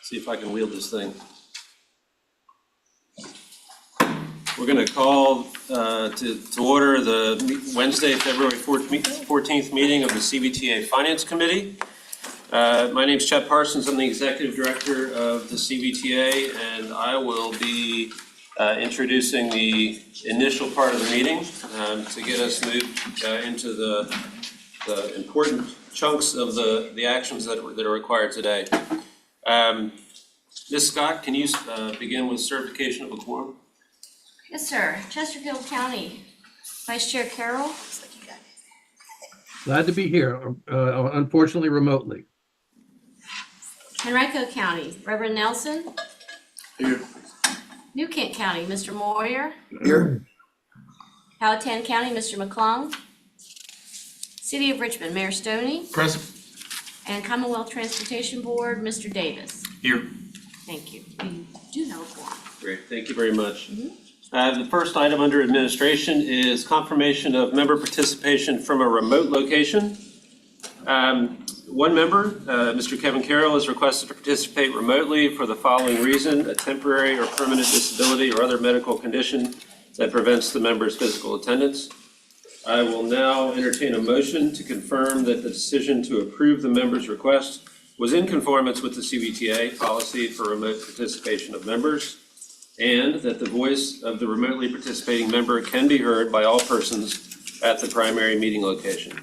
See if I can wield this thing. We're going to call to order the Wednesday, February 14th meeting of the CVTA Finance Committee. My name is Chet Parsons. I'm the Executive Director of the CVTA, and I will be introducing the initial part of the meeting to get us moved into the important chunks of the actions that are required today. Ms. Scott, can you begin with certification of a quorum? Yes, sir. Chesterfield County, Vice Chair Carroll. Glad to be here, unfortunately remotely. Henrico County, Reverend Nelson. Here. New Kent County, Mr. Moyer. Here. Powhatan County, Mr. McClung. City of Richmond, Mayor Stoney. Present. And Commonwealth Transportation Board, Mr. Davis. Here. Thank you. We do have a quorum. Great, thank you very much. The first item under administration is confirmation of member participation from a remote location. One member, Mr. Kevin Carroll, is requested to participate remotely for the following reason: a temporary or permanent disability or other medical condition that prevents the member's physical attendance. I will now entertain a motion to confirm that the decision to approve the member's request was in conformance with the CVTA policy for remote participation of members, and that the voice of the remotely participating member can be heard by all persons at the primary meeting location.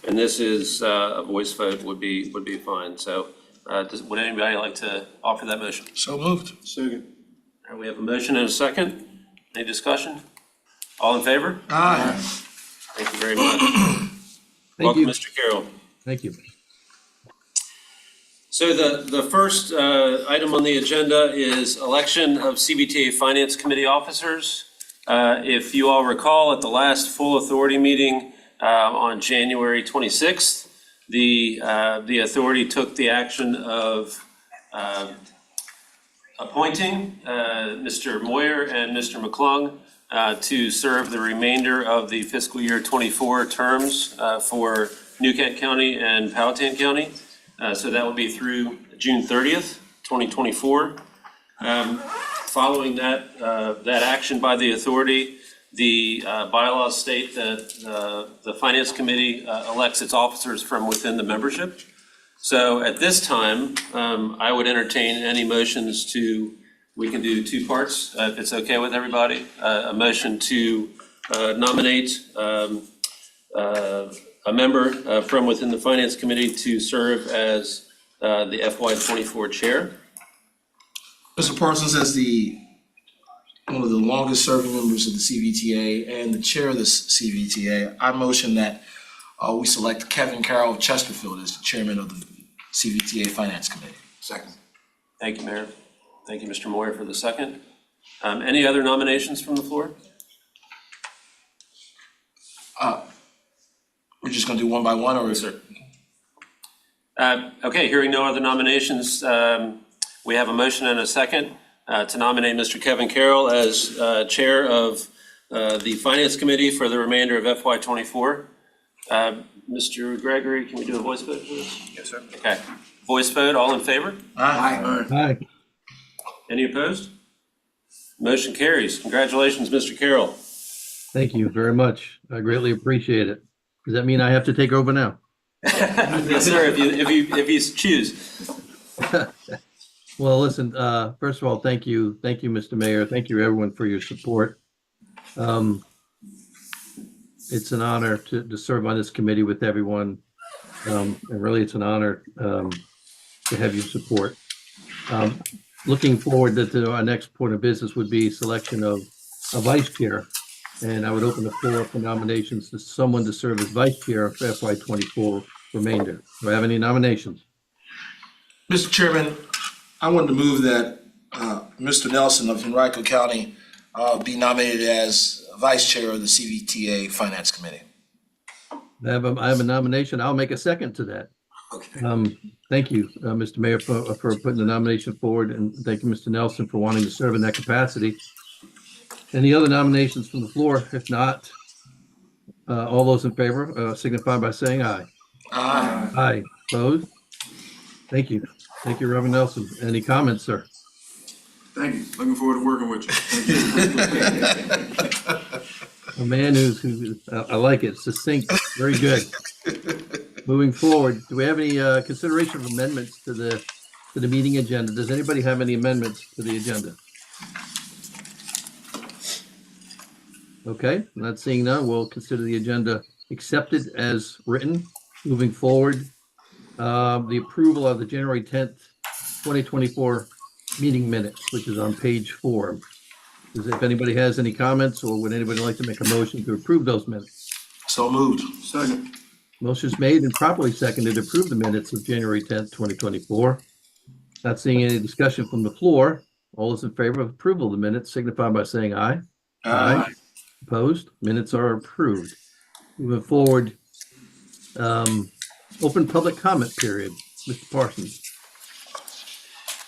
And this is a voice vote would be fine. So would anybody like to offer that motion? So moved. Second. All right, we have a motion and a second. Any discussion? All in favor? Aye. Thank you very much. Welcome, you. Mr. Carroll. Thank you. So the first item on the agenda is election of CVTA Finance Committee officers. If you all recall, at the last full authority meeting on January 26th, the authority took the action of appointing Mr. Moyer and Mr. McClung to serve the remainder of the fiscal year 24 terms for New Kent County and Powhatan County. So that will be through June 30th, 2024. Following that action by the authority, the bylaws state that the Finance Committee elects its officers from within the membership. So at this time, I would entertain any motions we can do two parts, if it's okay with everybody. A motion to nominate a member from within the Finance Committee to serve as the FY24 chair. Mr. Parsons, as one of the longest serving members of the CVTA and the chair of the CVTA, I motion that we select Kevin Carroll of Chesterfield as the chairman of the CVTA Finance Committee. Second. Thank you, Mayor. Thank you, Mr. Moyer, for the second. Any other nominations from the floor? We're just gonna do one by one, or is there? Okay, hearing no other nominations, we have a motion and a second to nominate Mr. Kevin Carroll as chair of the Finance Committee for the remainder of FY24. Mr. Gregory, can we do a voice vote, please? Yes, sir. Okay, voice vote, all in favor? Aye. Hi. Any opposed? Motion carries. Congratulations, Mr. Carroll. Thank you very much. I greatly appreciate it. Does that mean I have to take over now? Yes, sir, if you choose. Well, listen, first of all, thank you, Mr. Mayor. Thank you, everyone, for your support. It's an honor to serve on this committee with everyone. And really, it's an honor to have your support. Looking forward to our next point of business would be selection of a vice chair. And I would open the floor for nominations to someone to serve as vice chair for FY24 remainder. Do I have any nominations? Mr. Chairman, I wanted to move that Mr. Nelson of Henrico County be nominated as vice chair of the CVTA Finance Committee. I have a nomination. I'll make a second to that. Okay. Thank you, Mr. Mayor, for putting the nomination forward, and thank you, Mr. Nelson, for wanting to serve in that capacity. Any other nominations from the floor? If not, all those in favor signify by saying aye. Aye. Aye. Opposed? Thank you. Thank you, Reverend Nelson. Any comments, sir? Thank you. Looking forward to working with you. A man I like it, succinct, very good. Moving forward, do we have any consideration of amendments to the meeting agenda? Does anybody have any amendments to the agenda? Okay, not seeing none, we'll consider the agenda accepted as written. Moving forward, the approval of the January 10th, 2024 meeting minutes, which is on page 4. If anybody has any comments, or would anybody like to make a motion to approve those minutes? So moved. Second. Motion's made and properly seconded to approve the minutes of January 10th, 2024. Not seeing any discussion from the floor. All those in favor of approval of the minutes signify by saying aye. Aye. Opposed? Minutes are approved. Moving forward, open public comment period. Mr. Parsons,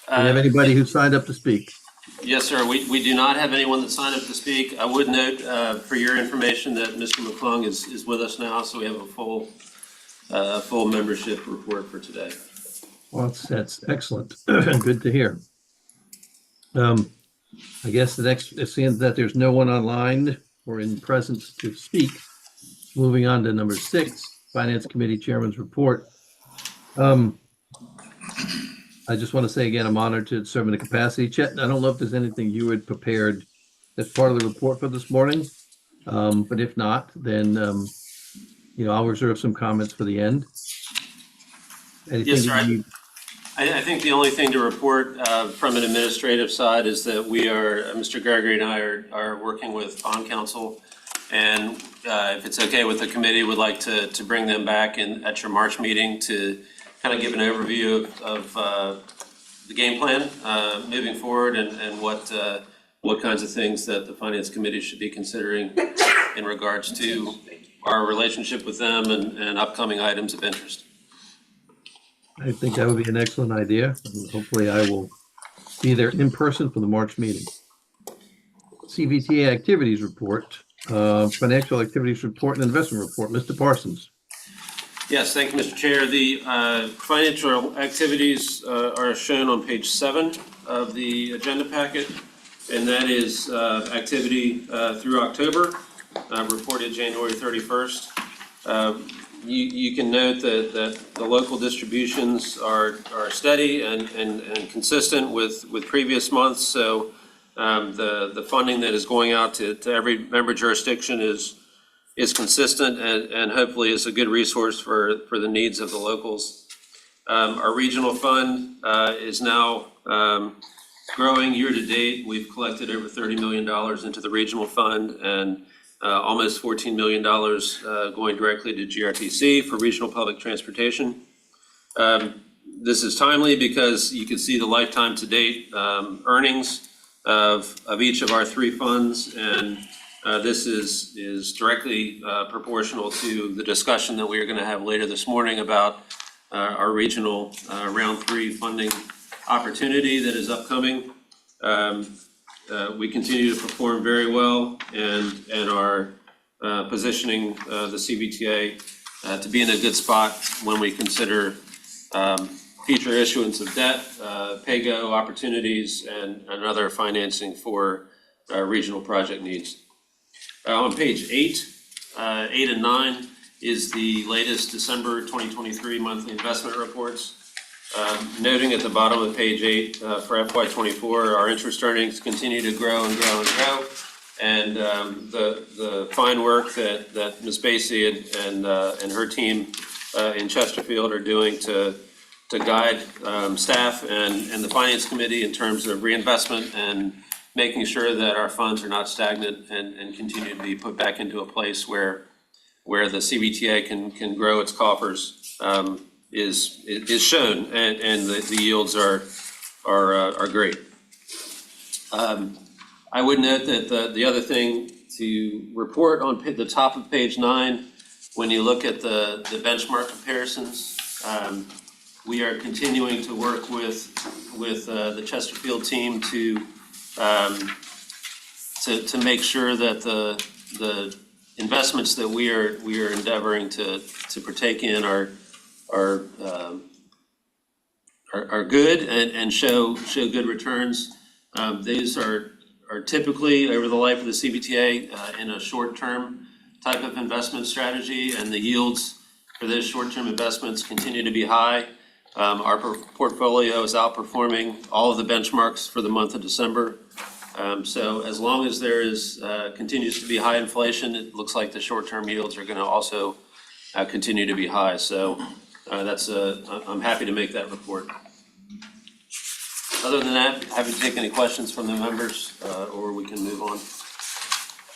do you have anybody who signed up to speak? Yes, sir. We do not have anyone that signed up to speak. I would note, for your information, that Mr. McClung is with us now, so we have a full membership report for today. Well, that's excellent. Good to hear. I guess it seems that there's no one online or in presence to speak. Moving on to number 6, Finance Committee Chairman's report. I just want to say again, I'm honored to serve in the capacity. Chet, I don't know if there's anything you had prepared as part of the report for this morning, but if not, then I'll reserve some comments for the end. Anything Yes, sir. that you- I think the only thing to report from an administrative side is that Mr. Gregory and I are working with bond counsel, and if it's okay with the committee, would like to bring them back at your March meeting to kind of give an overview of the game plan moving forward and what kinds of things that the Finance Committee should be considering in regards to our relationship with them and upcoming items of interest. I think that would be an excellent idea. And hopefully I will be there in person for the March meeting. CVTA activities report, financial activities report and investment report. Mr. Parsons. Yes, thank you, Mr. Chair. The financial activities are shown on page 7 of the agenda packet, and that is activity through October, reported January 31st. You can note that the local distributions are steady and consistent with previous months. So the funding that is going out to every member jurisdiction is consistent and hopefully is a good resource for the needs of the locals. Our regional fund is now growing year to date. We've collected over $30 million into the regional fund and almost $14 million going directly to GRTC for regional public transportation. This is timely because you can see the lifetime to date earnings of each of our 3 funds, and this is directly proportional to the discussion that we are going to have later this morning about our regional round 3 funding opportunity that is upcoming. We continue to perform very well and are positioning the CVTA to be in a good spot when we consider future issuance of debt, pay-go opportunities, and other financing for regional project needs. On page 8 and 9 is the latest December 2023 monthly investment reports. Noting at the bottom of page 8 for FY24, our interest earnings continue to grow and grow and grow. And the fine work that Ms. Basie and her team in Chesterfield are doing to guide staff and the Finance Committee in terms of reinvestment and making sure that our funds are not stagnant and continue to be put back into a place where the CVTA can grow its coffers is shown, and the yields are great. I would note that the other thing to report on the top of page 9, when you look at the benchmark comparisons, we are continuing to work with the Chesterfield team to make sure that the investments that we are endeavoring to partake in are are good and show good returns. These are typically over the life of the CVTA in a short-term type of investment strategy, and the yields for those short-term investments continue to be high. Our portfolio is outperforming all of the benchmarks for the month of December. So as long as there continues to be high inflation, it looks like the short-term yields are going to also continue to be high. So I'm happy to make that report. Other than that, happy to take any questions from the members, or we can move on.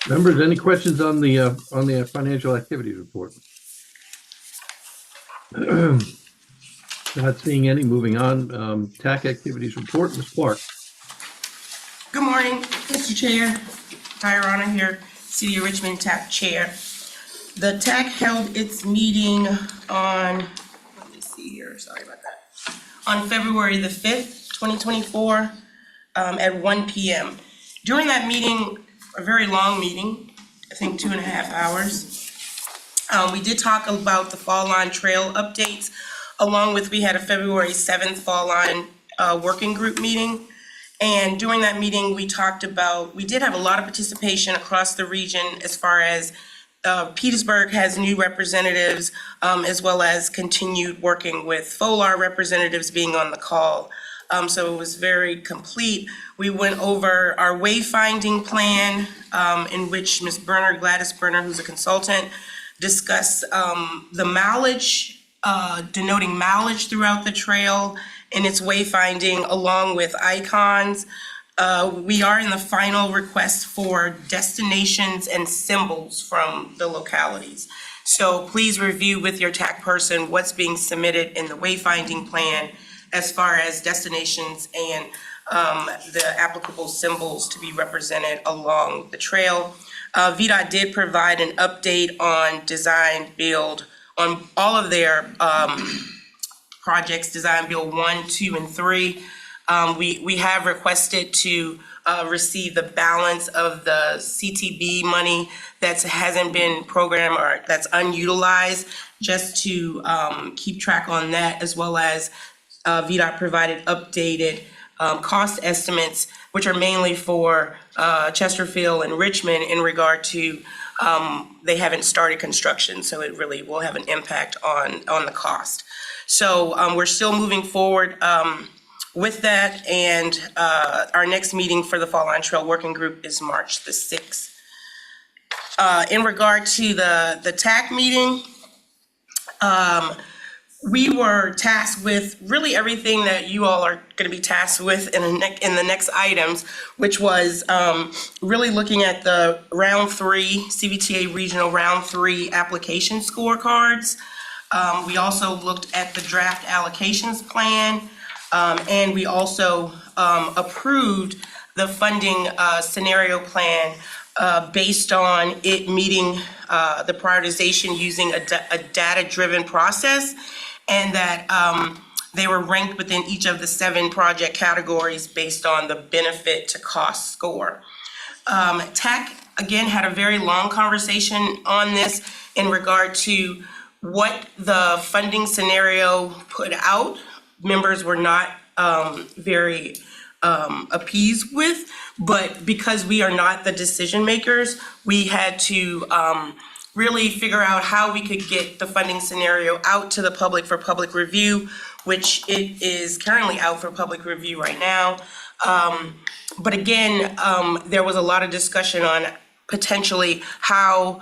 Members, any questions on the financial activities report? Not seeing any. Moving on. TAC activities report, Ms. Clark. Good morning, Mr. Chair. Tyrona here, City of Richmond TAC Chair. The TAC held its meeting on, let me see here, sorry about that, on February the 5th, 2024, at 1 p.m. During that meeting, a very long meeting, I think 2.5 hours, we did talk about the Fall Line Trail updates, along with, we had a February 7th Fall Line working group meeting. And during that meeting, we did have a lot of participation across the region as far as Petersburg has new representatives, as well as continued working with FOLAR representatives being on the call. So it was very complete. We went over our wayfinding plan, in which Ms. Berner, Gladys Berner, who's a consultant, discussed the mileage, denoting mileage throughout the trail and its wayfinding along with icons. We are in the final request for destinations and symbols from the localities. So please review with your TAC person what's being submitted in the wayfinding plan as far as destinations and the applicable symbols to be represented along the trail. VDOT did provide an update on design build on all of their projects, design build 1, 2, and 3. We have requested to receive the balance of the CTB money that hasn't been programmed or that's unutilized, just to keep track on that, as well as VDOT provided updated cost estimates, which are mainly for Chesterfield and Richmond in regard to they haven't started construction, so it really will have an impact on the cost. So we're still moving forward with that, and our next meeting for the Fall Line Trail Working Group is March the 6th. In regard to the TAC meeting, we were tasked with really everything that you all are going to be tasked with in the next items, which was really looking at the round 3, CVTA regional round 3 application scorecards. We also looked at the draft allocations plan, and we also approved the funding scenario plan based on it meeting the prioritization using a data-driven process, and that they were ranked within each of the 7 project categories based on the benefit to cost score. TAC, again, had a very long conversation on this in regard to what the funding scenario put out. Members were not very appeased with, but because we are not the decision makers, we had to really figure out how we could get the funding scenario out to the public for public review, which it is currently out for public review right now. But again, there was a lot of discussion on potentially how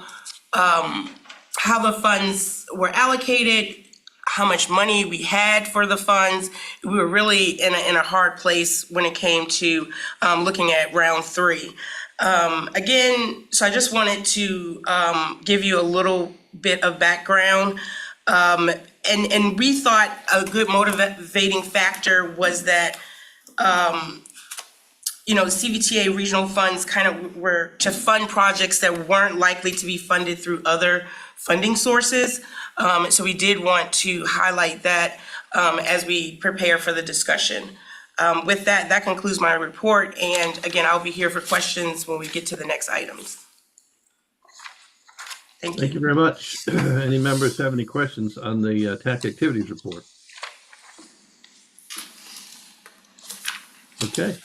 the funds were allocated, how much money we had for the funds. We were really in a hard place when it came to looking at round 3. Again, so I just wanted to give you a little bit of background. And we thought a good motivating factor was that, the CVTA regional funds kind of were to fund projects that weren't likely to be funded through other funding sources. So we did want to highlight that as we prepare for the discussion. With that, that concludes my report. And again, I'll be here for questions when we get to the next items. Thank you. Thank you very much. Any members have any questions on the TAC activities report? Okay.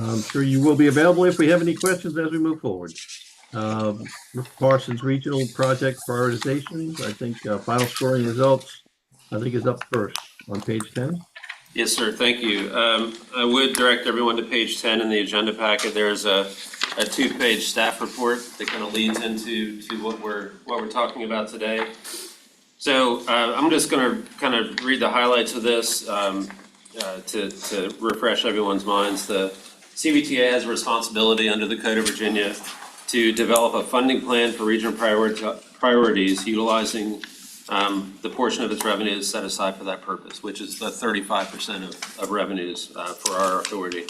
I'm sure you will be available if we have any questions as we move forward. Mr. Parsons, regional project prioritizations, I think final scoring results, I think is up first on page 10. Yes, sir, thank you. I would direct everyone to page 10 in the agenda packet. There's a two-page staff report that kind of leads into what we're talking about today. So I'm just going to kind of read the highlights of this to refresh everyone's minds. The CVTA has a responsibility under the Code of Virginia to develop a funding plan for regional priorities utilizing the portion of its revenues set aside for that purpose, which is the 35% of revenues for our authority.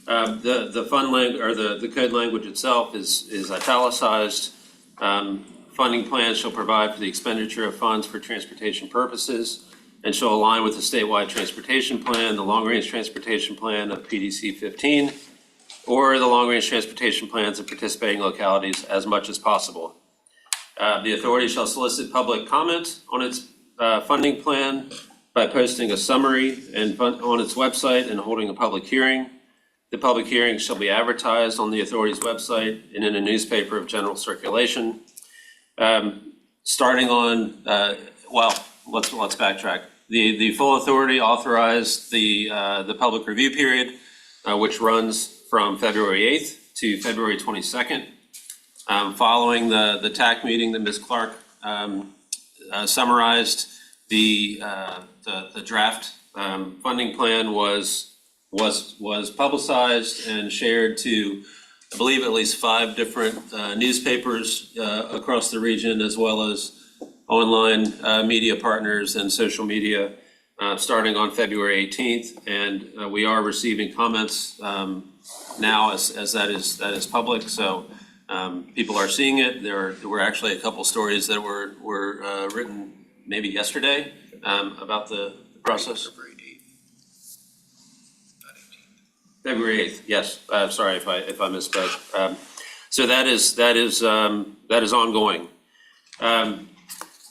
The fund language or the code language itself is italicized. Funding plans shall provide for the expenditure of funds for transportation purposes and shall align with the statewide transportation plan, the long-range transportation plan of PDC 15, or the long-range transportation plans of participating localities as much as possible. The authority shall solicit public comment on its funding plan by posting a summary on its website and holding a public hearing. The public hearing shall be advertised on the authority's website and in a newspaper of general circulation. Starting on, let's backtrack. The full authority authorized the public review period, which runs from February 8th to February 22nd. Following the TAC meeting that Ms. Clark summarized, the draft funding plan was publicized and shared to, I believe, at least 5 different newspapers across the region, as well as online media partners and social media, starting on February 18th. And we are receiving comments now as that is public. So people are seeing it. There were actually a couple stories that were written maybe yesterday about the process. February 8th, yes. Sorry if I misspoke. So that is ongoing.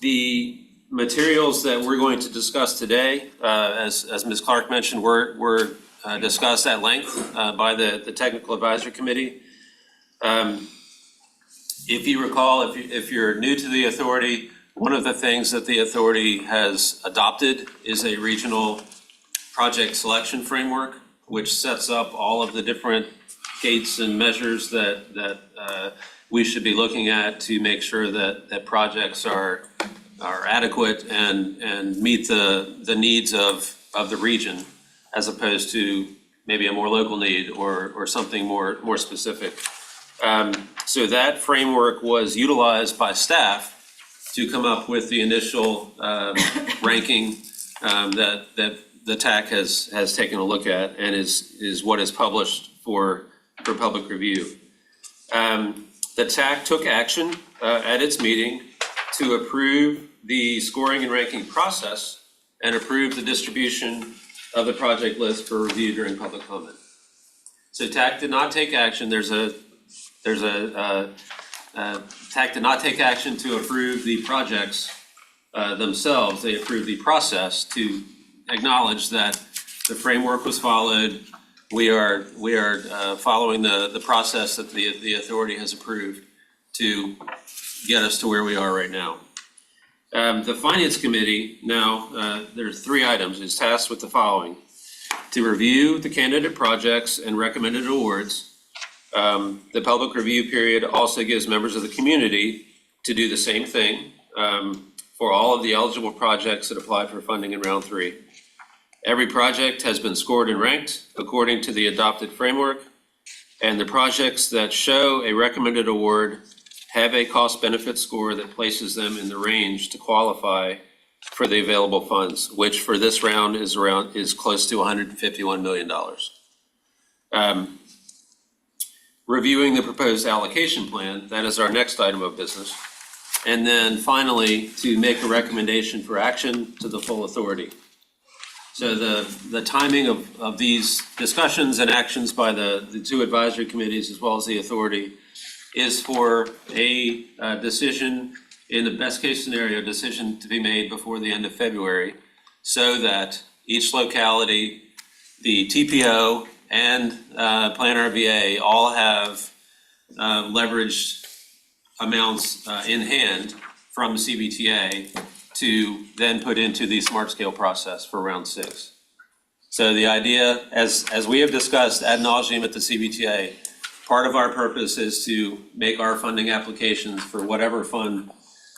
The materials that we're going to discuss today, as Ms. Clark mentioned, were discussed at length by the Technical Advisory Committee. If you recall, if you're new to the authority, one of the things that the authority has adopted is a regional project selection framework, which sets up all of the different gates and measures that we should be looking at to make sure that projects are adequate and meet the needs of the region, as opposed to maybe a more local need or something more specific. So that framework was utilized by staff to come up with the initial ranking that the TAC has taken a look at and is what is published for public review. The TAC took action at its meeting to approve the scoring and ranking process and approve the distribution of the project list for review during public comment. So TAC did not take action. TAC did not take action to approve the projects themselves. They approved the process to acknowledge that the framework was followed. We are following the process that the authority has approved to get us to where we are right now. The Finance Committee now, there's 3 items, is tasked with the following: to review the candidate projects and recommended awards. The public review period also gives members of the community to do the same thing for all of the eligible projects that applied for funding in round 3. Every project has been scored and ranked according to the adopted framework, and the projects that show a recommended award have a cost-benefit score that places them in the range to qualify for the available funds, which for this round is close to $151 million. Reviewing the proposed allocation plan, that is our next item of business. And then finally, to make a recommendation for action to the full authority. So the timing of these discussions and actions by the 2 advisory committees, as well as the authority, is for a decision, in the best case scenario, decision to be made before the end of February, so that each locality, the TPO and Plan RVA all have leveraged amounts in hand from the CVTA to then put into the smart scale process for round 6. So the idea, as we have discussed ad nauseum at the CVTA, part of our purpose is to make our funding applications for whatever fund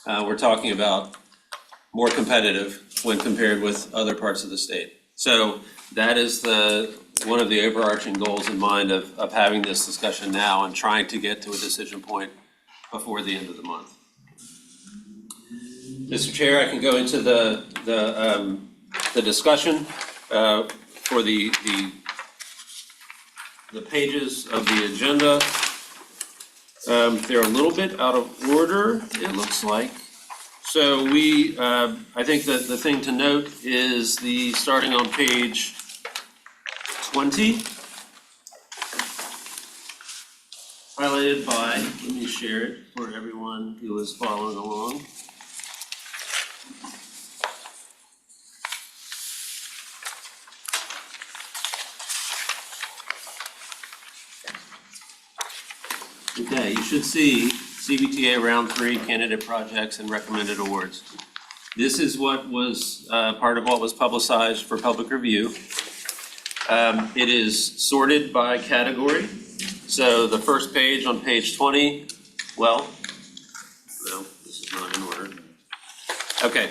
we're talking about more competitive when compared with other parts of the state. So that is one of the overarching goals in mind of having this discussion now and trying to get to a decision point before the end of the month. Mr. Chair, I can go into the discussion for the pages of the agenda. They're a little bit out of order, it looks like. So I think that the thing to note is starting on page 20, highlighted by, let me share it for everyone who is following along. Okay, you should see CVTA Round 3 candidate projects and recommended awards. This is what was part of what was publicized for public review. It is sorted by category. So the first page on page 20, no, this is not in order. Okay,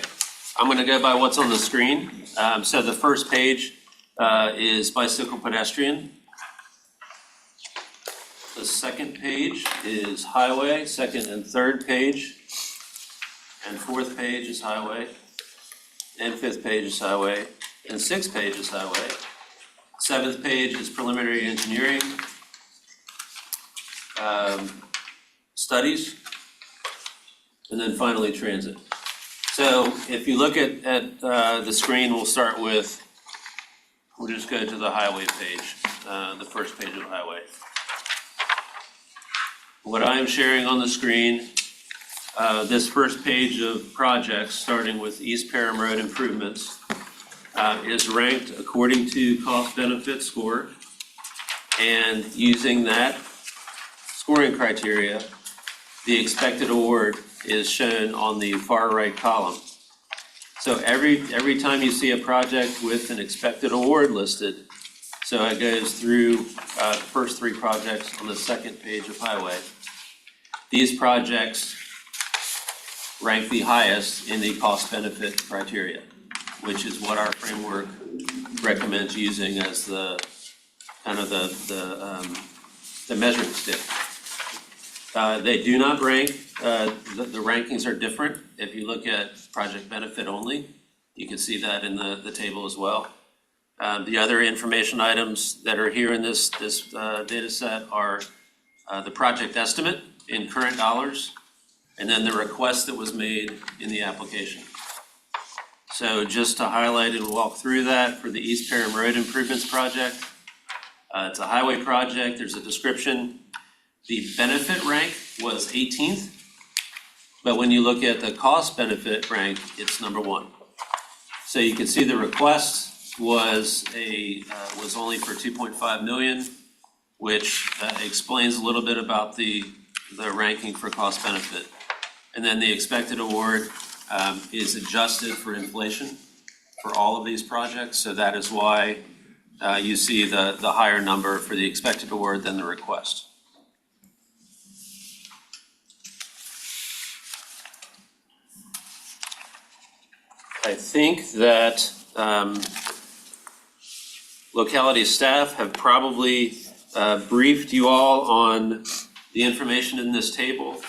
I'm gonna go by what's on the screen. So the first page is bicycle pedestrian. The second page is highway, second and third page, and fourth page is highway, and fifth page is highway, and sixth page is highway. Seventh page is preliminary engineering, studies, and then finally transit. So if you look at the screen, we'll just go to the highway page, the first page of highway. What I am sharing on the screen, this first page of projects, starting with East Perham Road improvements, is ranked according to cost benefit score. And using that scoring criteria, the expected award is shown on the far right column. So every time you see a project with an expected award listed, so it goes through the first 3 projects on the second page of highway. These projects rank the highest in the cost benefit criteria, which is what our framework recommends using as the kind of the measuring stick. They do not rank, the rankings are different. If you look at project benefit only, you can see that in the table as well. The other information items that are here in this data set are the project estimate in current dollars, and then the request that was made in the application. So just to highlight and walk through that for the East Perham Road Improvements Project, it's a highway project, there's a description. The benefit rank was 18th, but when you look at the cost benefit rank, it's number 1. So you can see the request was only for 2.5 million, which explains a little bit about the ranking for cost benefit. And then the expected award is adjusted for inflation for all of these projects. So that is why you see the higher number for the expected award than the request. I think that locality staff have probably briefed you all on the information in this table.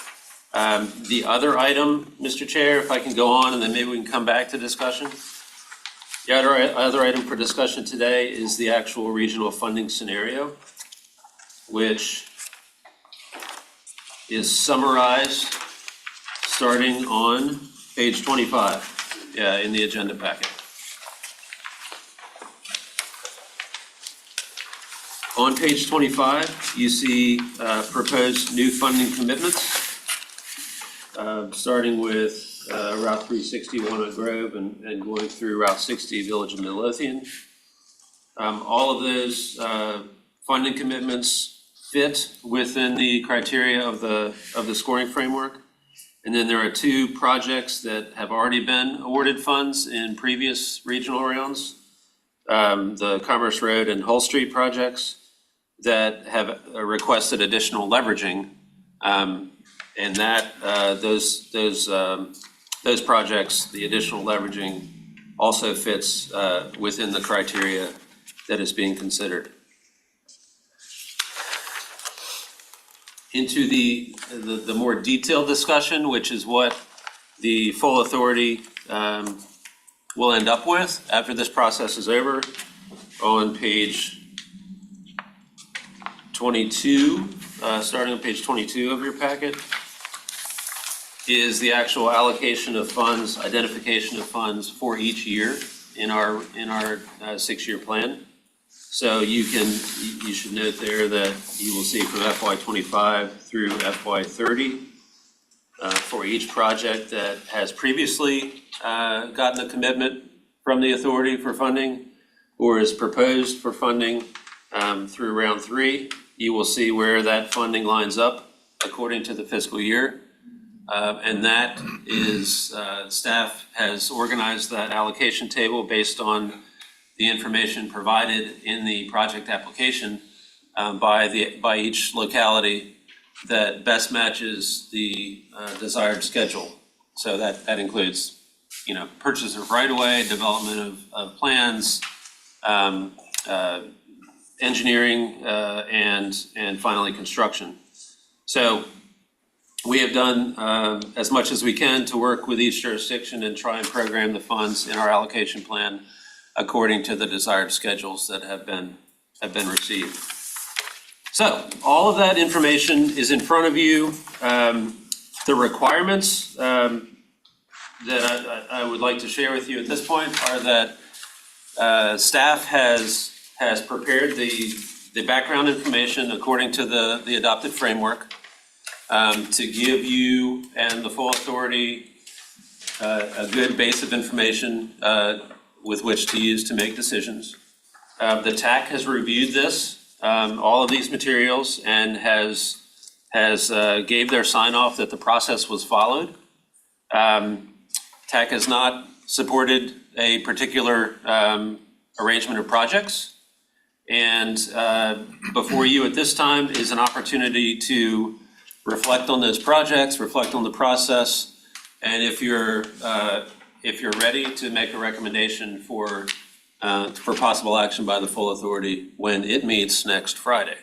The other item, Mr. Chair, if I can go on and then maybe we can come back to discussion. The other item for discussion today is the actual regional funding scenario, which is summarized starting on page 25 in the agenda packet. On page 25, you see proposed new funding commitments, starting with Route 360 Walnut Grove and going through Route 60 Village of Midlothian. All of those funding commitments fit within the criteria of the scoring framework. And then there are 2 projects that have already been awarded funds in previous regional rounds. The Commerce Road and Hull Street projects that have requested additional leveraging. And that, those projects, the additional leveraging also fits within the criteria that is being considered. Into the more detailed discussion, which is what the full authority will end up with after this process is over, on page 22, starting on page 22 of your packet, is the actual allocation of funds, identification of funds for each year in our 6-year plan. So you should note there that you will see from FY25 through FY30 for each project that has previously gotten a commitment from the authority for funding or is proposed for funding through round 3, you will see where that funding lines up according to the fiscal year. And that is, staff has organized that allocation table based on the information provided in the project application by each locality that best matches the desired schedule. So that includes, purchase of right-of-way, development of plans, engineering, and finally construction. So we have done as much as we can to work with each jurisdiction and try and program the funds in our allocation plan according to the desired schedules that have been received. So all of that information is in front of you. The requirements that I would like to share with you at this point are that staff has prepared the background information according to the adopted framework to give you and the full authority a good base of information with which to use to make decisions. The TAC has reviewed this, all of these materials, and has gave their sign off that the process was followed. TAC has not supported a particular arrangement of projects. And before you at this time is an opportunity to reflect on those projects, reflect on the process, and if you're ready to make a recommendation for possible action by the full authority when it meets next Friday.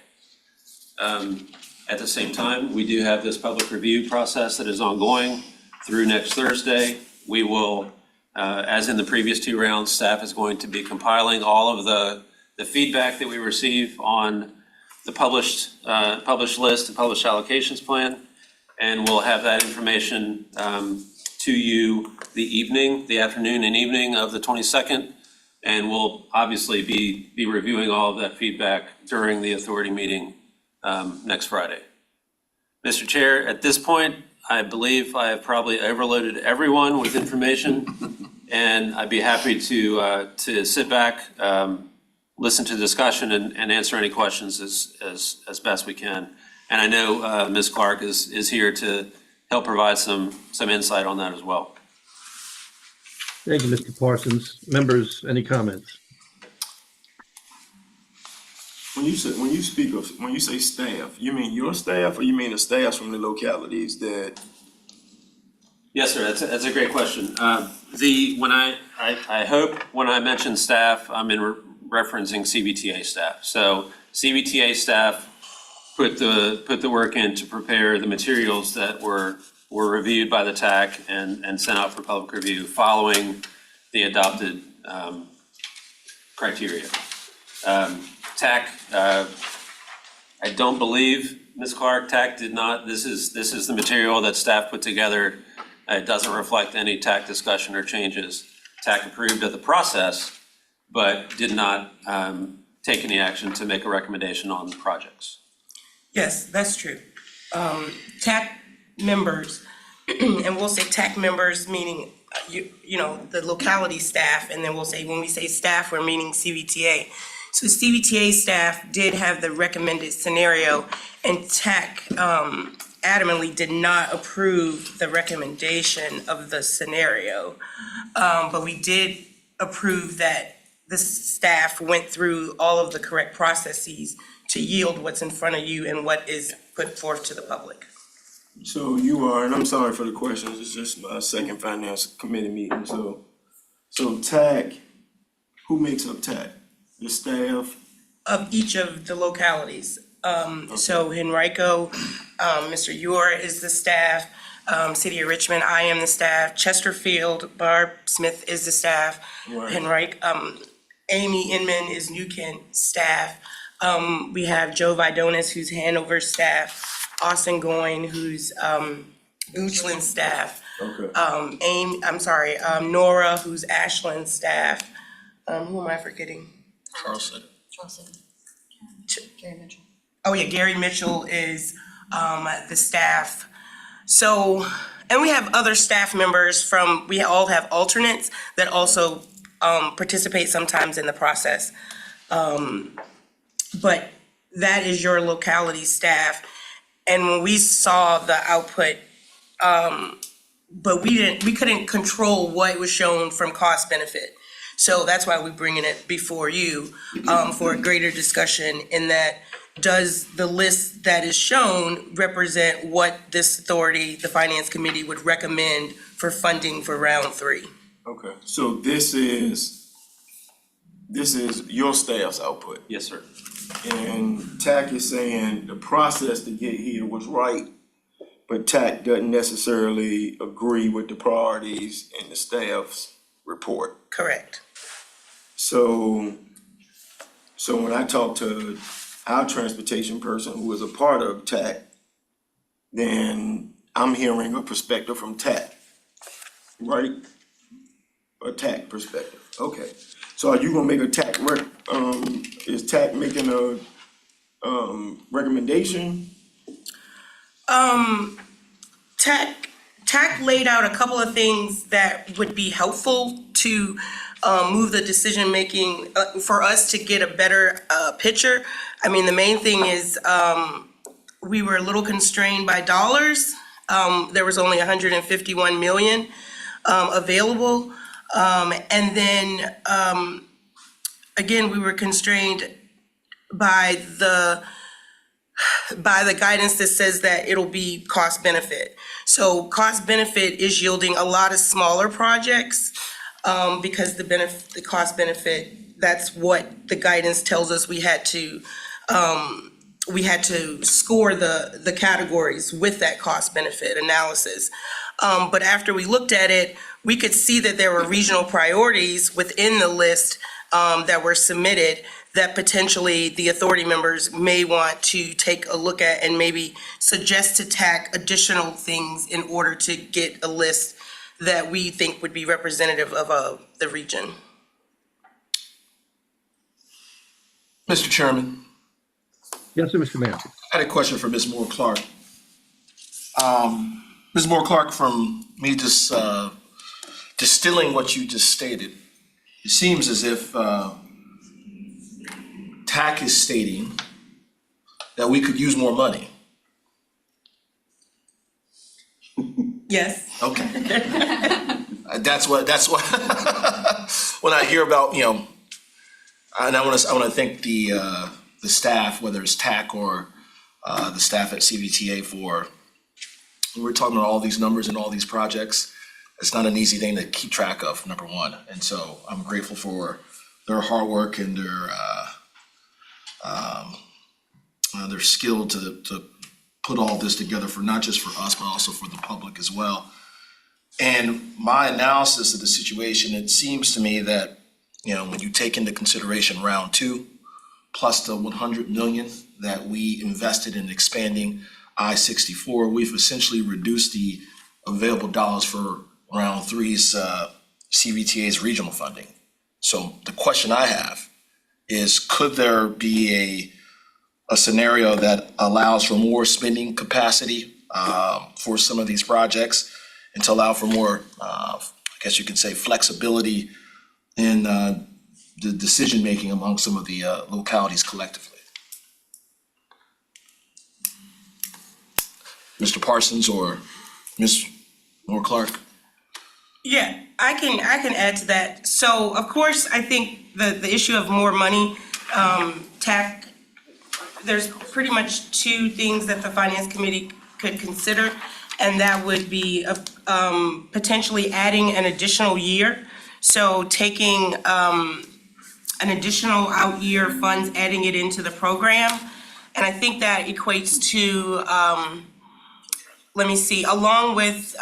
At the same time, we do have this public review process that is ongoing through next Thursday. We will, as in the previous 2 rounds, staff is going to be compiling all of the feedback that we receive on the published list and published allocations plan, and we'll have that information to you the afternoon and evening of the 22nd, and we'll obviously be reviewing all of that feedback during the authority meeting next Friday. Mr. Chair, at this point, I believe I have probably overloaded everyone with information, and I'd be happy to sit back, listen to the discussion, and answer any questions as best we can. And I know Ms. Clark is here to help provide some insight on that as well. Thank you, Mr. Parsons. Members, any comments? When you say staff, you mean your staff or you mean the staffs from the localities that? Yes, sir, that's a great question. I hope when I mention staff, I'm referencing CVTA staff. So CVTA staff put the work in to prepare the materials that were reviewed by the TAC and sent out for public review following the adopted criteria. TAC, I don't believe, Ms. Clark, TAC did not, this is the material that staff put together. It doesn't reflect any TAC discussion or changes. TAC approved of the process, but did not take any action to make a recommendation on the projects. Yes, that's true. TAC members, and we'll say TAC members meaning, the locality staff, and then we'll say, when we say staff, we're meaning CVTA. So CVTA staff did have the recommended scenario, and TAC adamantly did not approve the recommendation of the scenario. But we did approve that the staff went through all of the correct processes to yield what's in front of you and what is put forth to the public. So you are, and I'm sorry for the questions, it's just my second finance committee meeting, so TAC, who makes up TAC? The staff? Of each of the localities. So Henrico, Mr. Ure is the staff, City of Richmond, I am the staff, Chesterfield, Barb Smith is the staff, Right. Amy Inman is New Kent staff. We have Joe Vidonis, who's Hanover staff, Austin Goin, who's Goochland staff. Okay. Nora, who's Ashland staff. Who am I forgetting? Charleston. Gary Mitchell. Oh yeah, Gary Mitchell is the staff. So, and we have other staff members we all have alternates that also participate sometimes in the process. But that is your locality staff. And when we saw the output, but we couldn't control what was shown from cost benefit. So that's why we're bringing it before you for a greater discussion in that, does the list that is shown represent what this authority, the finance committee, would recommend for funding for round 3? Okay, so this is your staff's output, Yes, sir. and TAC is saying the process to get here was right, but TAC doesn't necessarily agree with the priorities in the staff's report. Correct. So when I talk to our transportation person who is a part of TAC, then I'm hearing a perspective from TAC, right? A TAC perspective, okay. So are you gonna make a TAC is TAC making a, recommendation? TAC laid out a couple of things that would be helpful to move the decision-making for us to get a better picture. I mean, the main thing is we were a little constrained by dollars. There was only 151 million available. And then, again, we were constrained by the guidance that says that it'll be cost benefit. So cost benefit is yielding a lot of smaller projects because the cost benefit, that's what the guidance tells us we had to score the categories with that cost benefit analysis. But after we looked at it, we could see that there were regional priorities within the list that were submitted that potentially the authority members may want to take a look at and maybe suggest to TAC additional things in order to get a list that we think would be representative of the region. Mr. Chairman, Yes, sir, Mr. Mayor. I had a question for Ms. Moore Clark. Ms. Moore Clark, from me just distilling what you just stated, it seems as if TAC is stating that we could use more money. Yes. Okay. That's what when I hear about, and I want to thank the staff, whether it's TAC or the staff at CVTA we're talking about all these numbers and all these projects. It's not an easy thing to keep track of, number one. And so I'm grateful for their hard work and their skill to put all this together for not just for us, but also for the public as well. And my analysis of the situation, it seems to me that, when you take into consideration round 2, plus the 100 million that we invested in expanding I-64, we've essentially reduced the available dollars for round 3's CVTA's regional funding. So the question I have is, could there be a scenario that allows for more spending capacity for some of these projects and to allow for more, I guess you could say, flexibility in the decision-making among some of the localities collectively. Mr. Parsons or Ms. Moore Clark? Yeah, I can add to that. So of course, I think the issue of more money, TAC, there's pretty much two things that the Finance Committee could consider, and that would be potentially adding an additional year. So taking an additional out year funds, adding it into the program. And I think that equates to, let me see, along with,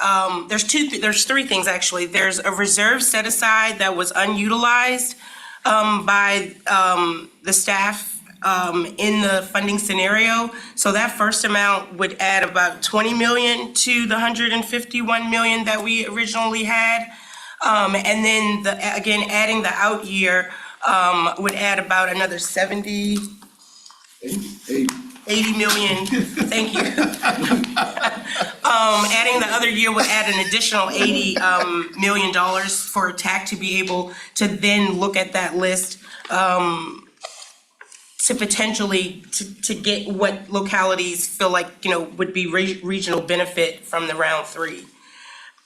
there's three things actually. There's a reserve set aside that was unutilized by the staff in the funding scenario. So that first amount would add about 20 million to the 151 million that we originally had. And then again, adding the out year would add about another 80 million, thank you. Adding the other year would add an additional $80 million for TAC to be able to then look at that list to potentially to get what localities feel like, would be regional benefit from the round three.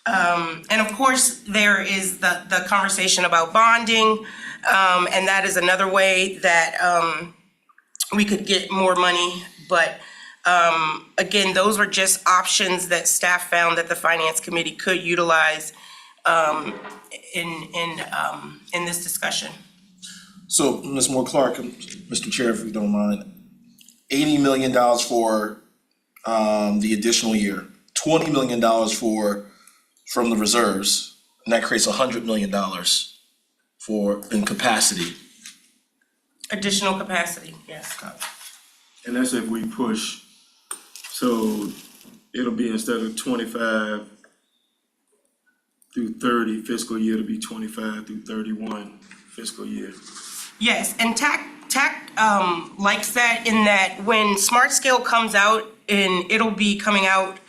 And of course, there is the conversation about bonding, and that is another way that we could get more money. But again, those were just options that staff found that the Finance Committee could utilize in this discussion. So, Ms. Moore Clark, Mr. Chair, if you don't mind, $80 million for the additional year, $20 million from the reserves, and that creates $100 million in capacity. Additional capacity, yes. And that's if we push, so it'll be instead of 25 through 30 fiscal year, it'll be 25 through 31 fiscal year. Yes, and TAC likes that in that when Smart Scale comes out, and it'll be coming out,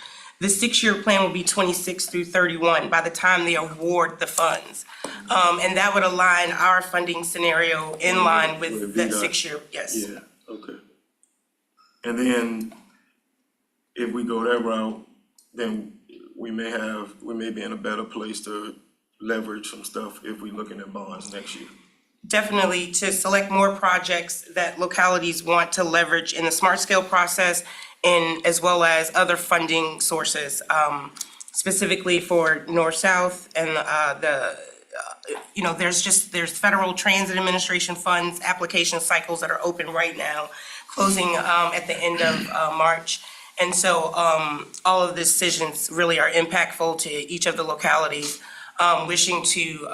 the 6-year plan will be 26 through 31 by the time they award the funds. And that would align our funding scenario in line with that 6-year, yes. Yeah, okay. And then if we go that route, then we may be in a better place to leverage some stuff if we're looking at bonds next year. Definitely to select more projects that localities want to leverage in the Smart Scale process, and as well as other funding sources, specifically for North-South and there's Federal Transit Administration funds, application cycles that are open right now, closing at the end of March. And so all of the decisions really are impactful to each of the localities wishing to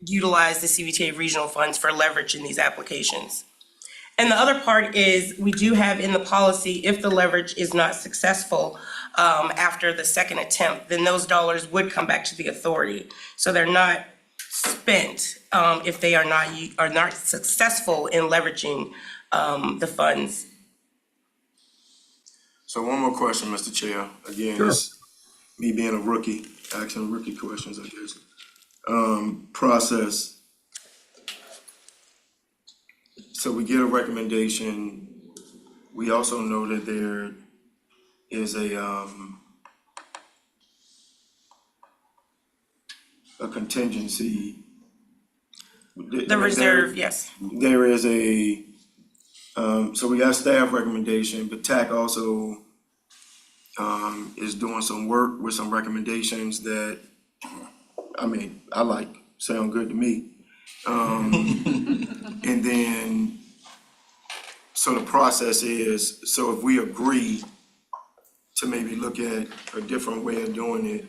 utilize the CVTA regional funds for leverage in these applications. And the other part is we do have in the policy, if the leverage is not successful after the second attempt, then those dollars would come back to the authority. So they're not spent if they are not successful in leveraging the funds. So one more question, Mr. Chair. Again, Sure. it's me being a rookie, asking rookie questions, I guess. Process. So we get a recommendation. We also know that there is a contingency. The reserve, yes. There is so we got staff recommendation, but TAC also is doing some work with some recommendations that, I like, sound good to me. And then, so the process is, so if we agree to maybe look at a different way of doing it,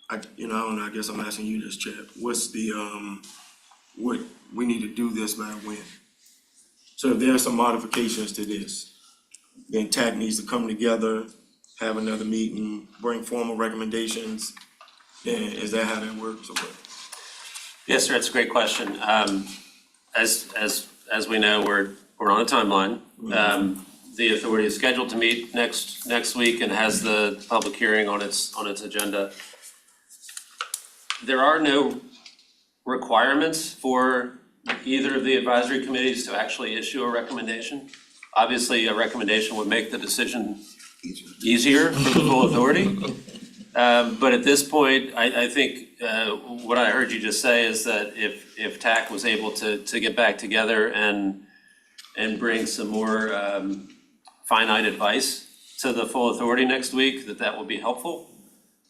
I don't know, I guess I'm asking you this, Chad, what's the, what we need to do this by when? So if there are some modifications to this, then TAC needs to come together, have another meeting, bring formal recommendations, then is that how that works or what? Yes, sir, that's a great question. As we know, we're on a timeline. The authority is scheduled to meet next week and has the public hearing on its agenda. There are no requirements for either of the advisory committees to actually issue a recommendation. Obviously, a recommendation would make the decision easier for the full authority. But at this point, I think what I heard you just say is that if TAC was able to get back together and bring some more finite advice to the full authority next week, that will be helpful.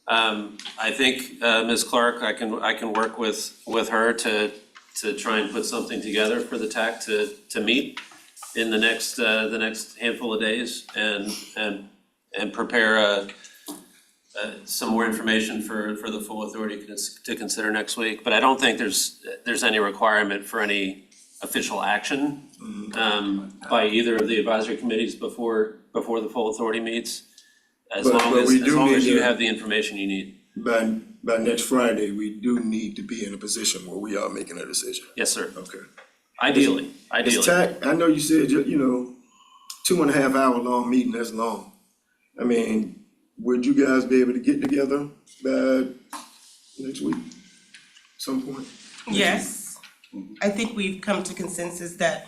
I think Ms. Clark, I can work with her to try and put something together for the TAC to meet in the next handful of days and prepare some more information for the full authority to consider next week. But I don't think there's any requirement for any official action by either of the advisory committees before the full authority meets, as long as you have the information you need. By next Friday, we do need to be in a position where we are making a decision. Yes, sir. Okay. Ideally. It's TAC, I know you said, 2.5 hour long meeting, that's long. I mean, would you guys be able to get together by next week, some point? Yes, I think we've come to consensus that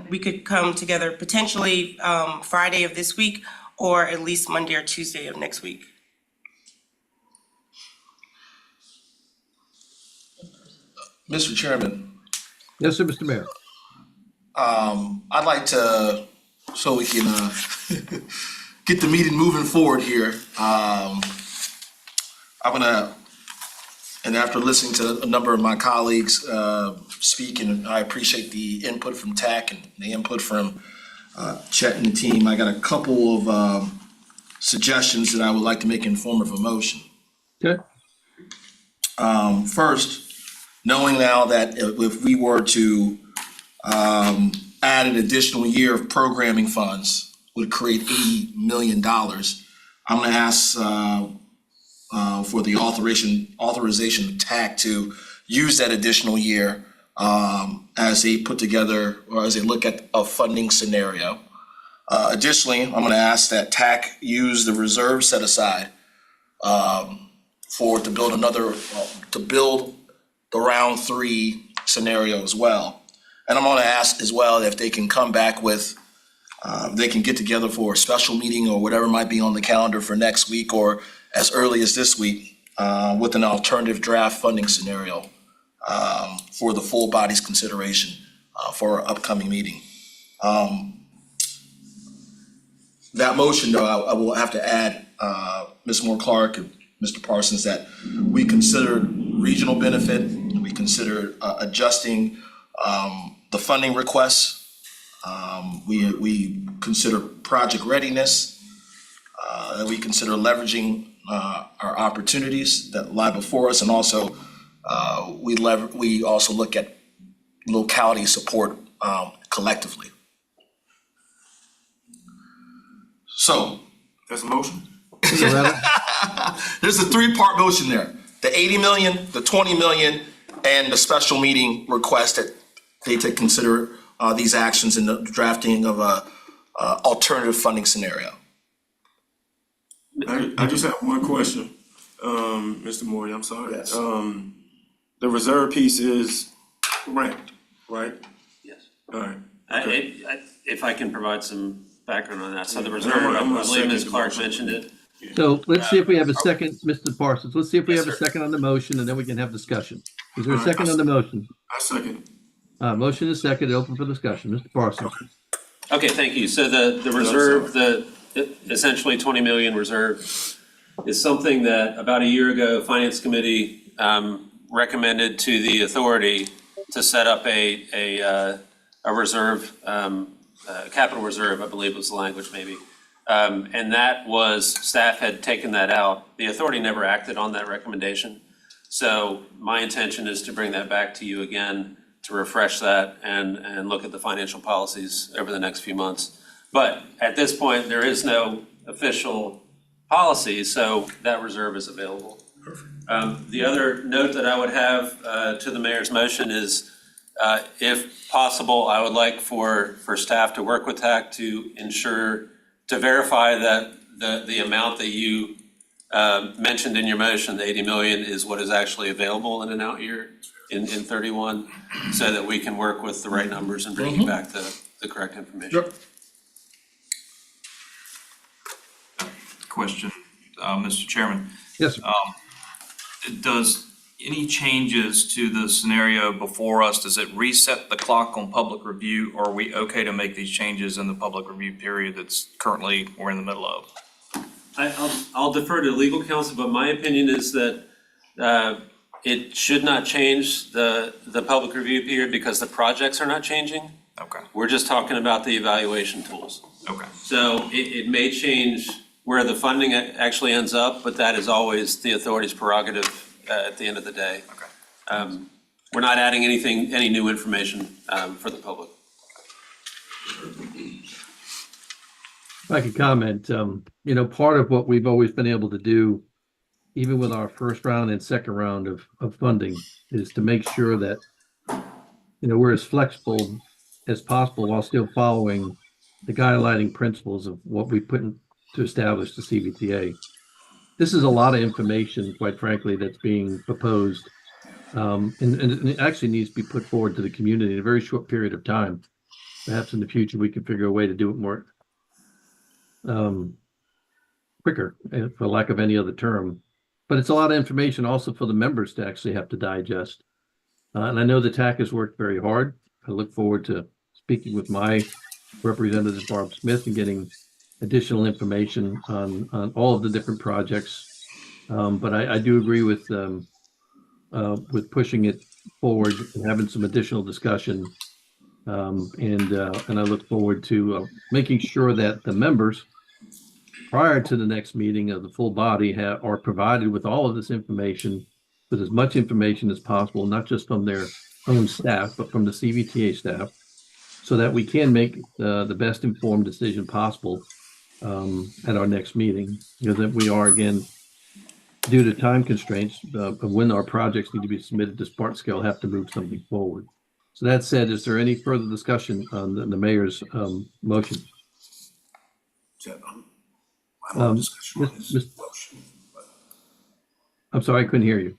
we could come together potentially Friday of this week or at least Monday or Tuesday of next week. Mr. Chairman, Yes, sir, Mr. Mayor. I'd like to, so we can get the meeting moving forward here. I'm gonna, and after listening to a number of my colleagues speak, and I appreciate the input from TAC and the input from Chet and the team, I got a couple of suggestions that I would like to make in form of a motion. Okay. First, knowing now that if we were to add an additional year of programming funds, would create $80 million. I'm gonna ask for the authorization of TAC to use that additional year as they put together, or as they look at a funding scenario. Additionally, I'm gonna ask that TAC use the reserve set aside to build the round 3 scenario as well. And I'm gonna ask as well if they can come back with, they can get together for a special meeting or whatever might be on the calendar for next week or as early as this week with an alternative draft funding scenario for the full body's consideration for our upcoming meeting. That motion, though, I will have to add, Ms. Moore Clark and Mr. Parsons, that we considered regional benefit, we considered adjusting the funding requests. We consider project readiness, and we consider leveraging our opportunities that lie before us, and also we also look at locality support collectively. So That's a motion? there's a 3-part motion there: the 80 million, the 20 million, and the special meeting request that they to consider these actions in the drafting of a alternative funding scenario. I just have one question, Mr. Morty, I'm sorry. Yes. The reserve piece is ranked, right? Yes. All right. If I can provide some background on that. So the Yeah, reserve, I'm I gonna believe second Ms. the Clark motion. mentioned it. So let's see if we have a second, Mr. Parsons. Let's see if we Yes, have a sir. second on the motion, and then we can have discussion. Is there a All right, second on the motion? I second. Motion is second, open for discussion. Mr. Parsons. Okay, thank you. So the reserve, the essentially 20 million reserve is something that about a year ago, Finance Committee recommended to the authority to set up a reserve, capital reserve, I believe was the language maybe. And that was, staff had taken that out. The authority never acted on that recommendation. So my intention is to bring that back to you again to refresh that and look at the financial policies over the next few months. But at this point, there is no official policy, so that reserve is available. The other note that I would have to the mayor's motion is, if possible, I would like for staff to work with TAC to ensure, to verify that the amount that you mentioned in your motion, the 80 million, is what is actually available in an out year. in 31 so that we can work with the right numbers and bring you back the correct information. Yep. Question, Mr. Chairman. Yes, sir. Does any changes to the scenario before us, does it reset the clock on public review? Or are we okay to make these changes in the public review period that's currently we're in the middle of? I'll defer to legal counsel, but my opinion is that it should not change the public review period because the projects are not changing. Okay, We're just talking about the evaluation tools. okay. So it may change where the funding actually ends up, but that is always the authority's prerogative at the end of the day. Okay. We're not adding any new information for the public. If I could comment, part of what we've always been able to do, even with our first round and second round of funding, is to make sure that, we're as flexible as possible while still following the guideline principles of what we put in to establish the CVTA. This is a lot of information, quite frankly, that's being proposed. And it actually needs to be put forward to the community in a very short period of time. Perhaps in the future, we can figure a way to do it more quicker, for lack of any other term. But it's a lot of information also for the members to actually have to digest. And I know the TAC has worked very hard. I look forward to speaking with my representative, Barb Smith, and getting additional information on all of the different projects. But I do agree with pushing it forward and having some additional discussion. And I look forward to making sure that the members, prior to the next meeting of the full body, are provided with all of this information, with as much information as possible, not just from their own staff, but from the CVTA staff, so that we can make the best informed decision possible at our next meeting. That we are, again, due to time constraints of when our projects need to be submitted to Spark Scale, have to move something forward. So that said, is there any further discussion on the mayor's motion? I'm on discussion on Mis- this motion. I'm sorry, I couldn't hear you.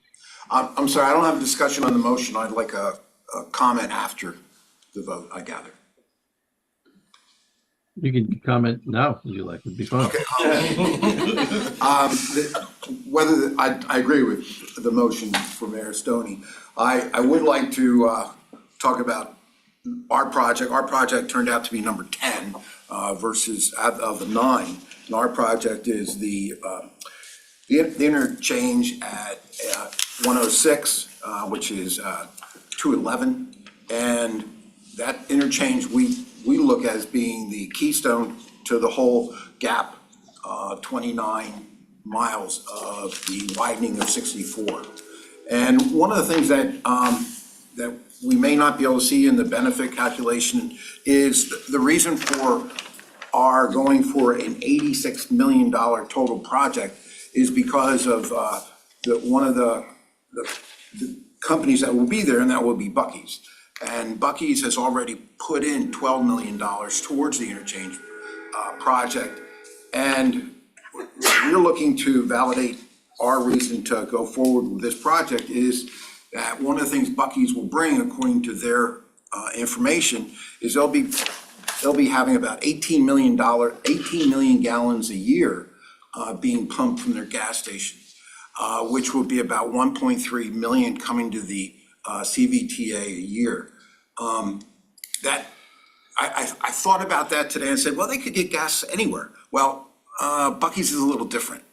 I'm sorry, I don't have a discussion on the motion. I'd like a comment after the vote, I gather. You can comment now if you like, it'd be fine. I agree with the motion for Mayor Stoney. I would like to talk about our project. Our project turned out to be number 10 versus of the 9. And our project is the interchange at 106, which is 211. And that interchange we look at as being the keystone to the whole gap, 29 miles of the widening of 64. And one of the things that we may not be able to see in the benefit calculation is the reason for our going for an $86 million total project is because of one of the companies that will be there, and that will be Buc-ee's. And Buc-ee's has already put in $12 million towards the interchange project. And we're looking to validate our reason to go forward with this project is that one of the things Buc-ee's will bring, according to their information, is they'll be having about 18 million gallons a year being pumped from their gas station, which will be about 1.3 million coming to the CVTA a year. That I thought about that today and said, well, they could get gas anywhere. Well, Buc-ee's is a little different.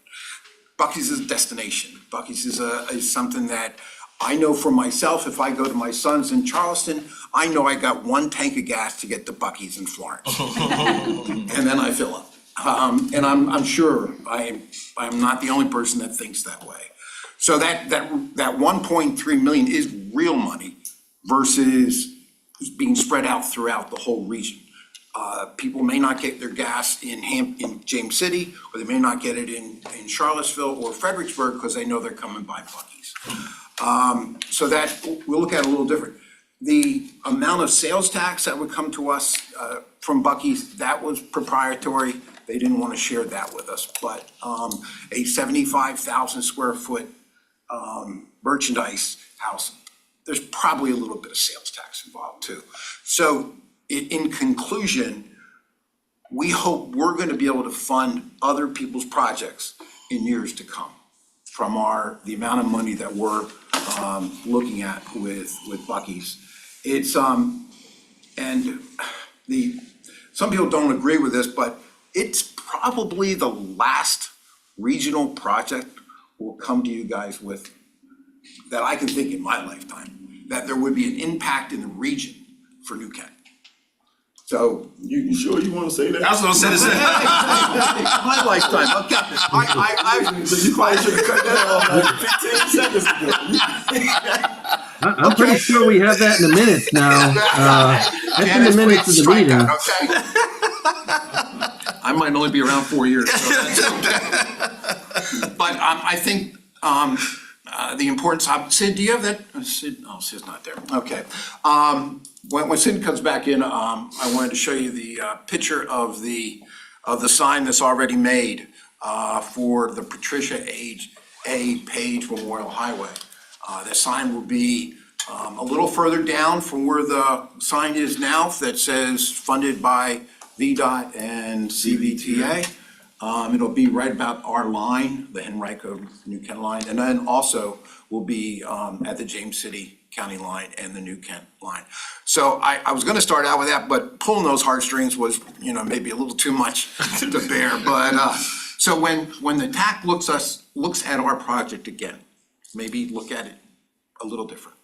Buc-ee's is a destination. Buc-ee's is something that I know for myself. If I go to my son's in Charleston, I know I got one tank of gas to get to Buc-ee's in Florence, and then I fill up. And I'm sure I'm not the only person that thinks that way. So that 1.3 million is real money versus being spread out throughout the whole region. People may not get their gas in James City, or they may not get it in Charlottesville or Fredericksburg because they know they're coming by Buc-ee's. So that we'll look at it a little different. The amount of sales tax that would come to us from Buc-ee's, that was proprietary. They didn't want to share that with us, but a 75,000 square foot merchandise house there's probably a little bit of sales tax involved too. So in conclusion, we hope we're gonna be able to fund other people's projects in years to come from the amount of money that we're looking at with Buc-ee's. It's, and some people don't agree with this, but it's probably the last regional project we'll come to you guys with that I can think in my lifetime, that there would be an impact in the region for New Kent. So. You sure you wanna say that? That's what I'm saying. My lifetime, okay. So you probably should have cut that off like 15 seconds ago. I'm pretty sure we have that in the minutes now. That's in the minutes of the Strike meeting. that, okay? I might only be around 4 years. But I think the importance of, Sid, do you have that? Sid, oh, Sid's not there. Okay. When Sid comes back in, I wanted to show you the picture of the sign that's already made for the Patricia A. Page Memorial Highway. The sign will be a little further down from where the sign is now that says funded by VDOT and CVTA. It'll be right about our line, the Henrico New Kent line, and then also will be at the James City County line and the New Kent line. So I was gonna start out with that, but pulling those heartstrings was, maybe a little too much to bear. But so when the TAC looks at our project again, maybe look at it a little different,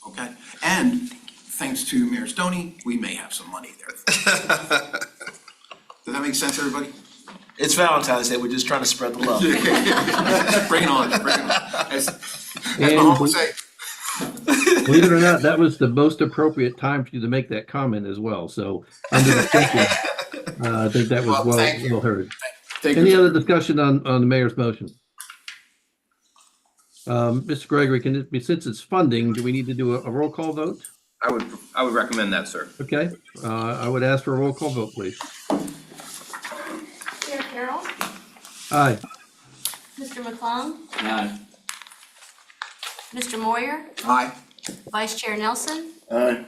okay? And thanks to Mayor Stoney, we may have some money there. Does that make sense, everybody? It's Valentine's Day, we're just trying to spread the love. Bring it on, bring it on. As my And mom would say, believe it or not, that was the most appropriate time for you to make that comment as well. So under the thinking, I think that was Well, thank you. well heard. thank Any you. other discussion on the mayor's motion? Mr. Gregory, can it be, since it's funding, do we need to do a roll call vote? I would recommend that, sir. Okay, I would ask for a roll call vote, please. Chair Carroll, Aye. Mr. McClung, Aye. Mr. Moyer, Aye. Vice Chair Nelson, Aye.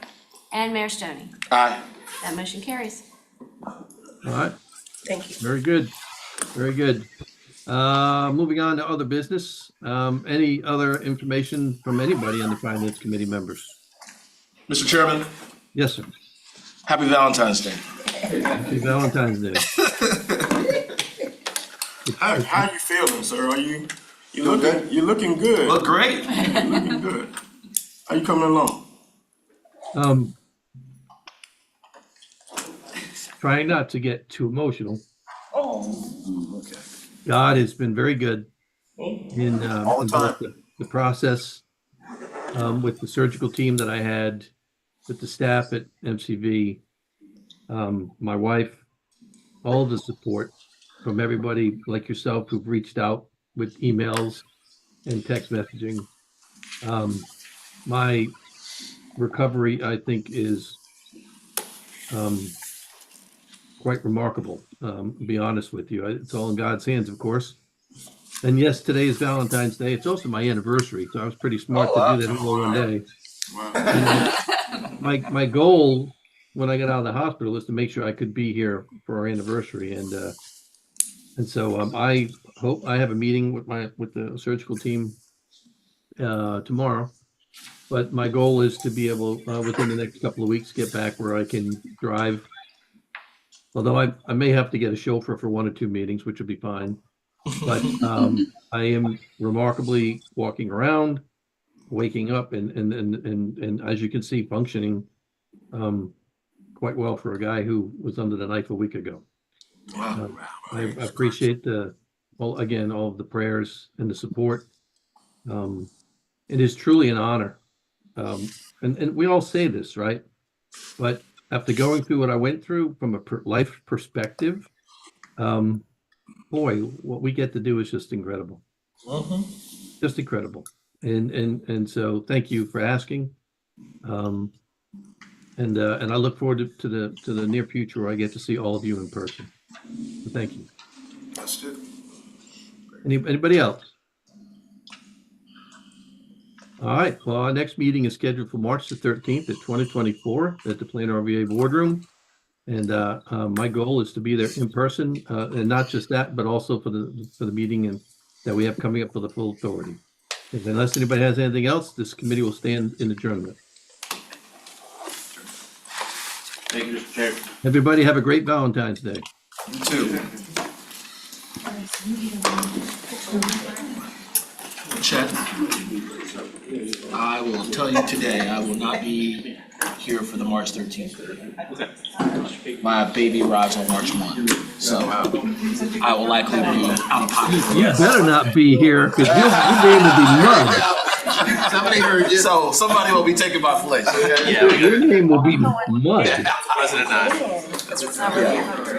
and Mayor Stoney. Aye. That motion carries. All right, Thank you. very good, very good. Moving on to other business. Any other information from anybody on the Finance Committee members? Mr. Chairman, Yes, sir. happy Valentine's Day. Happy Valentine's Day. How you feeling, sir? You're looking good. Look great. You're looking good. How you coming along? Trying not to get too emotional. Oh, okay. God has been very good in All the time. both the process with the surgical team that I had, with the staff at MCV, my wife, all the support from everybody like yourself who've reached out with emails and text messaging. My recovery, I think, is quite remarkable, to be honest with you. It's all in God's hands, of course. And yes, today is Valentine's Day. It's also my anniversary, so I was pretty smart to do that all in one day. Wow. My goal when I got out of the hospital was to make sure I could be here for our anniversary, and so I hope I have a meeting with the surgical team tomorrow. But my goal is to be able within the next couple of weeks get back where I can drive. Although I may have to get a chauffeur for 1 or 2 meetings, which would be fine. But I am remarkably walking around, waking up, and as you can see, functioning quite well for a guy who was under the knife a week ago. Wow. I appreciate all of the prayers and the support. It is truly an honor. And we all say this, right? But after going through what I went through from a life perspective, boy, what we get to do is just incredible. Just incredible. And so thank you for asking. And I look forward to the near future where I get to see all of you in person. So thank you. That's it. Anybody else? All right, well, our next meeting is scheduled for March the 13th at 2024 at the Plano RVA Boardroom. And my goal is to be there in person, and not just that, but also for the meeting that we have coming up for the full authority. And unless anybody has anything else, this committee will stand in adjournment. Thank you, Mr. Chair. Everybody have a great Valentine's Day. You too. Chet, I will tell you today, I will not be here for the March 13th. My baby arrives on March 1, so I will likely be out of pocket. You better not be here, because your name will be mugged. Somebody heard you. So somebody will be taking my place. Your name will be mugged. President,